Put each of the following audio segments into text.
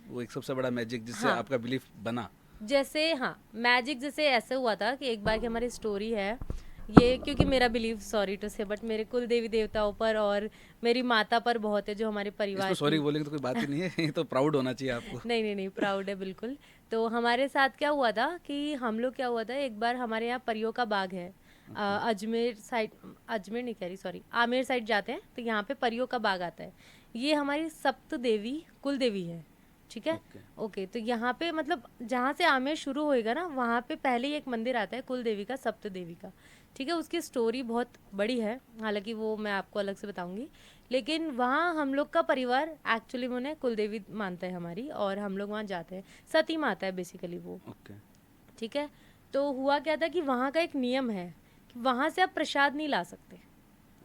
वो एक सबसे बड़ा मैजिक जिससे हाँ, आपका बिलीफ बना? जैसे हाँ, मैजिक जैसे ऐसे हुआ था कि एक बार की हमारी स्टोरी है ये, क्योंकि मेरा बिलीव, सॉरी टू से, बट मेरे कुल देवी देवताओं पर और मेरी माता पर बहुत है, जो हमारे इसमें परिवार सॉरी की। बोलेंगे तो कोई बात ही नहीं है। ये तो प्राउड होना चाहिए आपको। नहीं नहीं नहीं, प्राउड है बिल्कुल। तो हमारे साथ क्या हुआ था कि हम लोग, क्या हुआ था एक बार, हमारे यहाँ परियों का बाग है। ओके। अजमेर साइड, अजमेर नहीं कह रही, सॉरी, आमेर साइड जाते हैं तो यहाँ पे परियों का बाग आता है। ये हमारी सप्त देवी कुल देवी है, ठीक है। ओके। ओके, तो यहाँ पे मतलब जहाँ से आमेर शुरू होएगा ना, वहाँ पे पहले ही एक मंदिर आता है कुल देवी का, सप्त देवी का, ठीक है। उसकी स्टोरी बहुत बड़ी है, हालांकि वो मैं आपको अलग से बताऊंगी। लेकिन वहाँ हम लोग का परिवार एक्चुअली में उन्हें कुलदेवी मानता है हमारी, और हम लोग वहाँ जाते हैं। सती माता है बेसिकली वो, ओके। ठीक है। तो हुआ क्या था कि वहाँ का एक नियम है कि वहाँ से आप प्रसाद नहीं ला सकते,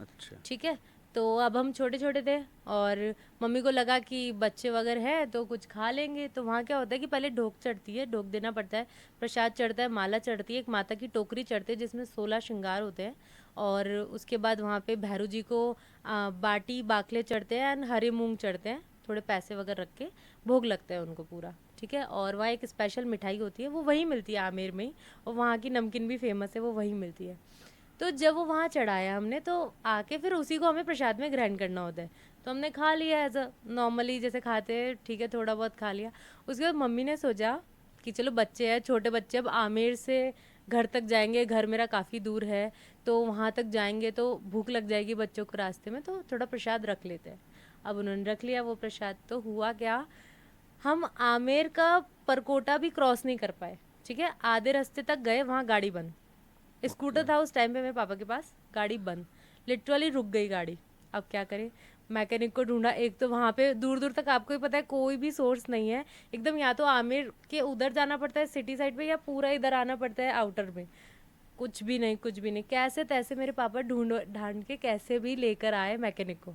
अच्छा। ठीक है। तो अब हम छोटे छोटे थे, और मम्मी को लगा कि बच्चे वगैरह हैं तो कुछ खा लेंगे। तो वहाँ क्या होता है कि पहले ढोक चढ़ती है, ढोक देना पड़ता है, प्रसाद चढ़ता है, माला चढ़ती है, एक माता की टोकरी चढ़ती है जिसमें 16 श्रृंगार होते हैं। और उसके बाद वहाँ पे भैरू जी को बाटी बाकले चढ़ते हैं एंड हरे मूंग चढ़ते हैं, थोड़े पैसे वगैरह रख के भोग लगता है उनको पूरा, ठीक है। और वहाँ एक स्पेशल मिठाई होती है, वो वहीं मिलती है आमेर में ही, और वहाँ की नमकीन भी फेमस है, वो वहीं मिलती है। तो जब वो वहाँ चढ़ाया हमने, तो आके फिर उसी को हमें प्रसाद में ग्रहण करना होता है। तो हमने खा लिया एज अ नॉर्मली जैसे खाते हैं, ठीक है, थोड़ा बहुत खा लिया। उसके बाद मम्मी ने सोचा कि चलो बच्चे हैं, छोटे बच्चे, अब आमेर से घर तक जाएंगे, घर मेरा काफ़ी दूर है, तो वहाँ तक जाएंगे तो भूख लग जाएगी बच्चों को रास्ते में, तो थोड़ा प्रसाद रख लेते हैं। अब उन्होंने रख लिया वो प्रसाद, तो हुआ क्या, हम आमेर का परकोटा भी क्रॉस नहीं कर पाए, ठीक है। आधे रास्ते तक गए, वहाँ गाड़ी बंद। ओके। स्कूटर था उस टाइम पे मेरे पापा के पास, गाड़ी बंद, लिटरली रुक गई गाड़ी। अब क्या करें, मैकेनिक को ढूंढा। एक तो वहाँ पे दूर दूर तक आपको ही पता है कोई भी सोर्स नहीं है एकदम, या तो आमिर के उधर जाना पड़ता है सिटी साइड पे, या पूरा इधर आना पड़ता है आउटर में। कुछ भी नहीं, कुछ भी नहीं, कैसे तैसे मेरे पापा ढूंढ ढांढ के कैसे भी लेकर आए मैकेनिक को।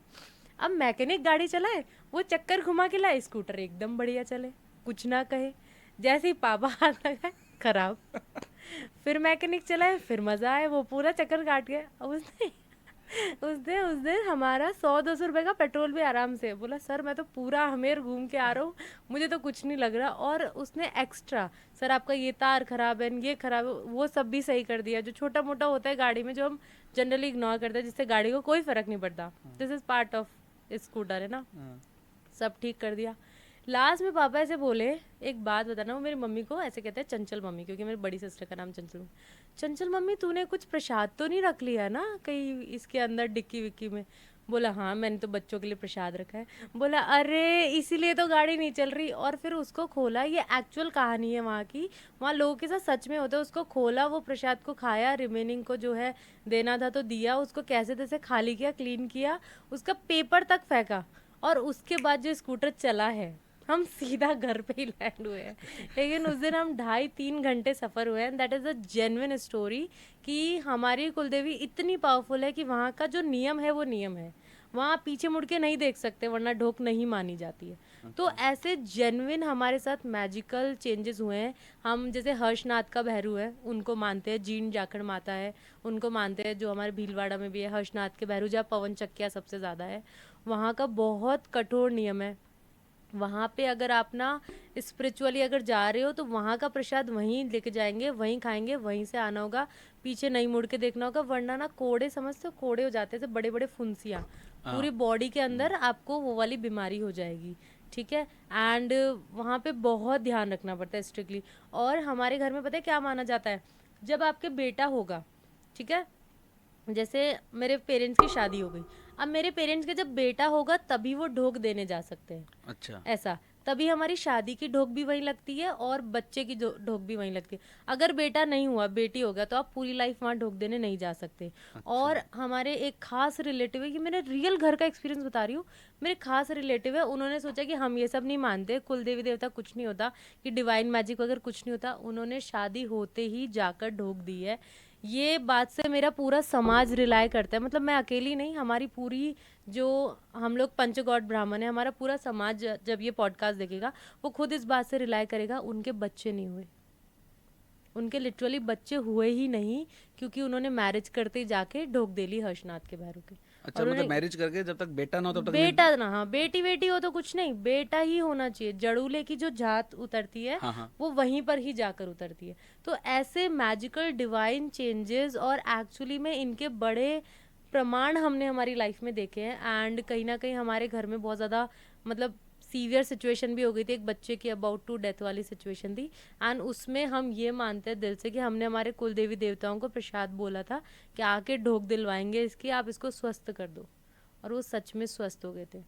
अब मैकेनिक गाड़ी चलाए, वो चक्कर घुमा के लाए, स्कूटर एकदम बढ़िया चले, कुछ ना कहे। जैसे ही पापा हाथ लगाए, खराब। फिर मैकेनिक चलाए, फिर मजा आया, वो पूरा चक्कर काट गया। अब उसने उस दिन हमारा 100-200 रुपए का पेट्रोल भी आराम से, बोला सर मैं तो पूरा हमेर घूम के आ रहा हूँ, मुझे तो कुछ नहीं लग रहा। और उसने एक्स्ट्रा, सर आपका ये तार खराब है, ये खराब है, वो सब भी सही कर दिया, जो छोटा मोटा होता है गाड़ी में, जो हम जनरली इग्नोर करते हैं, जिससे गाड़ी को कोई फर्क नहीं पड़ता। This is part of scooter, है ना। हाँ। सब ठीक कर दिया। लास्ट में पापा ऐसे बोले, एक बात बताना, वो मेरी मम्मी को ऐसे कहते हैं चंचल मम्मी, क्योंकि मेरी बड़ी सिस्टर का नाम चंचल मम्मी। चंचल मम्मी तूने कुछ प्रसाद तो नहीं रख लिया ना कहीं इसके अंदर डिक्की विक्की में? बोला हाँ मैंने तो बच्चों के लिए प्रसाद रखा है। बोला अरे इसीलिए तो गाड़ी नहीं चल रही। और फिर उसको खोला, ये एक्चुअल कहानी है वहाँ की, वहाँ लोगों के साथ सच में होता है। उसको खोला, वो प्रसाद को खाया, रिमेनिंग को जो है देना था तो दिया, उसको कैसे तैसे खाली किया, क्लीन किया, उसका पेपर तक फेंका, और उसके बाद जो स्कूटर चला है, हम सीधा घर पे ही लैंड हुए हैं। लेकिन उस दिन हम 2.5-3 घंटे सफ़र हुए हैं, that is a genuine story. कि हमारी कुलदेवी इतनी पावरफुल है कि वहाँ का जो नियम है वो नियम है, वहाँ पीछे मुड़ के नहीं देख सकते वरना ढोक नहीं मानी जाती है। तो ओके। ऐसे जेन्युइन हमारे साथ मैजिकल चेंजेस हुए हैं। हम जैसे हर्षनाथ का भैरू है, उनको मानते हैं, जीन जाखड़ माता है, उनको मानते हैं, जो हमारे भीलवाड़ा में भी है हर्षनाथ के भैरू, जहाँ पवन चक्किया सबसे ज़्यादा है। वहाँ का बहुत कठोर नियम है। वहाँ पे अगर आप ना स्पिरिचुअली अगर जा रहे हो तो वहाँ का प्रसाद वहीं लेके जाएंगे, वहीं खाएंगे, वहीं से आना होगा, पीछे नहीं मुड़ के देखना होगा, वरना ना कोड़े, समझते हो, कोड़े हो जाते हैं बड़े बड़े फुंसियाँ, हाँ। पूरी बॉडी के अंदर आपको वो वाली बीमारी हो जाएगी, ठीक है। एंड वहाँ पे बहुत ध्यान रखना पड़ता है स्ट्रिक्टली। और हमारे घर में पता है क्या माना जाता है, जब आपके बेटा होगा, ठीक है, जैसे मेरे पेरेंट्स की शादी हो गई, अब मेरे पेरेंट्स के जब बेटा होगा तभी वो ढोक देने जा सकते हैं, अच्छा। ऐसा। तभी हमारी शादी की ढोक भी वहीं लगती है और बच्चे की ढोक भी वहीं लगती है। अगर बेटा नहीं हुआ, बेटी हो गया, तो आप पूरी लाइफ वहाँ ढोक देने नहीं जा सकते। अच्छा। और हमारे एक खास रिलेटिव है, कि मैंने रियल घर का एक्सपीरियंस बता रही हूँ, मेरे खास रिलेटिव है, उन्होंने सोचा कि हम ये सब नहीं मानते, कुल देवी देवता कुछ नहीं होता, कि डिवाइन मैजिक वगैरह कुछ नहीं होता, उन्होंने शादी होते ही जाकर ढोक दी है। ये बात से मेरा पूरा समाज रिलाय करता है, मतलब मैं अकेली नहीं, हमारी पूरी, जो हम लोग पंचगौड़ ब्राह्मण है, हमारा पूरा समाज जब ये पॉडकास्ट देखेगा वो खुद इस बात से रिलाय करेगा, उनके बच्चे नहीं हुए, उनके लिटरली बच्चे हुए ही नहीं, क्योंकि उन्होंने मैरिज करते ही जाके ढोक दे ली हर्षनाथ के भैरू के। अच्छा, और मतलब उन्हें मैरिज करके जब तक बेटा ना हो तब तक बेटा ना, हाँ, बेटी बेटी हो तो कुछ नहीं, बेटा ही होना चाहिए। जड़ूले की जो जात उतरती है हाँ हाँ। वो वहीं पर ही जाकर उतरती है। तो ऐसे मैजिकल डिवाइन चेंजेस और एक्चुअली में इनके बड़े प्रमाण हमने हमारी लाइफ में देखे हैं। एंड कहीं ना कहीं हमारे घर में बहुत ज़्यादा मतलब सीवियर सिचुएशन भी हो गई थी, एक बच्चे की अबाउट टू डेथ वाली सिचुएशन थी। एंड उसमें हम ये मानते हैं दिल से कि हमने हमारे कुल देवी देवताओं को प्रसाद बोला था कि आके ढोक दिलवाएंगे इसकी, आप इसको स्वस्थ कर दो, और वो सच में स्वस्थ हो गए थे।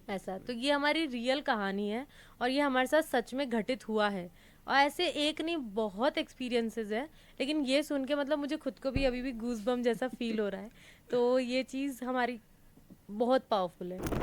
ऐसा तो ये हमारी रियल कहानी है और ये हमारे साथ सच में घटित हुआ है। और ऐसे एक नहीं, बहुत एक्सपीरियंसेस है, लेकिन ये सुन के मतलब मुझे खुद को भी अभी भी गूज बम जैसा फील हो रहा है। तो ये चीज़ हमारी बहुत पावरफुल है।